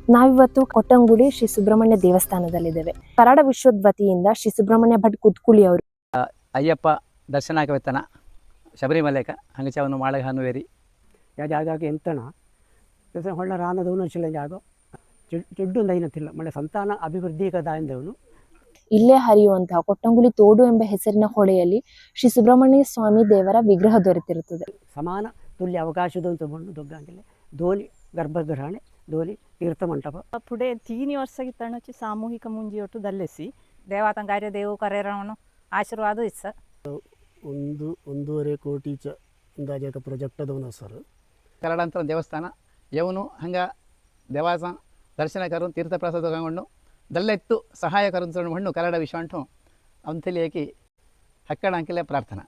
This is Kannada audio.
ನಾವಿವತ್ತು ಕೊಟ್ಟಂಗುಡಿ ಶ್ರೀ ಸುಬ್ರಹ್ಮಣ್ಯ ದೇವಸ್ಥಾನದಲ್ಲಿದ್ದೇವೆ. ಕರಾಡ ವಿಶ್ವದ ವತಿಯಿಂದ ಶ್ರೀ ಸುಬ್ರಹ್ಮಣ್ಯ ಭಟ್ ಕುತ್ಕುಳಿ ಅವರು ಅಯ್ಯಪ್ಪ ದರ್ಶನಕ್ಕೆ ವೆತ್ತನ ಶಬರಿಮಲೆಕ ಹಂಗಚವನ್ನು ಮಾಳಗ ಹನುವೇರಿ ಜಾಗ ಎಂತಣ ಹೊಳ್ಳ ರಾನದವನು ಚಿಲ್ಲ ಜಾಗ ಚುಡ್ಡು ದೈನತಿಲ್ಲ ಮಳೆ ಸಂತಾನ ಅಭಿವೃದ್ಧಿ ಕದಾಯಿಂದವನು ಇಲ್ಲೇ ಹರಿಯುವಂತಹ ಕೊಟ್ಟಂಗುಳಿ ತೋಡು ಎಂಬ ಹೆಸರಿನ ಹೊಳೆಯಲ್ಲಿ ಶ್ರೀ ಸುಬ್ರಹ್ಮಣ್ಯ ಸ್ವಾಮಿ ದೇವರ ವಿಗ್ರಹ ದೊರೆತಿರುತ್ತದೆ. ಸಮಾನ ತುಲ್ಯ ಅವಕಾಶದಂತ ಬಂದು ದೊಗ್ಗಂಗಿಲ್ಲ ಧೋಲಿ ಗರ್ಭಗೃಹಣೆ ಧೋಲಿ ತೀರ್ಥ ಮಂಟಪ ಪುಡೆ 3 ವರ್ಷಕ್ಕೆ ತಣ್ಣಚ್ಚಿ ಸಾಮೂಹಿಕ ಮುಂಜಿಯೊಟ್ಟು ದಲ್ಲೆಸಿ ದೇವಾತಂಗಾರ್ಯ ದೇವು ಕರೆರವನು ಆಶೀರ್ವಾದ ಇತ್ತ 1.5 ಕೋಟಿ ಅಂದಾಜಕ ಪ್ರಾಜೆಕ್ಟ್ ಅದವನ ಸರ್ ಕರಡಂತರ ದೇವಸ್ಥಾನ ಯವನು ಹಂಗ ದೇವಾಸ ದರ್ಶನ ಕರು ತೀರ್ಥ ಪ್ರಸಾದ ತಗೊಂಡು ದಲ್ಲೆತ್ತು ಸಹಾಯ ಕರು ಮಣ್ಣು ಕರಡ ವಿಶ್ವಾಂಟು ಅಂಥಲ್ಲಿ ಏಕಿ ಹಕ್ಕಡ ಅಂಕಿಲೆ ಪ್ರಾರ್ಥನಾ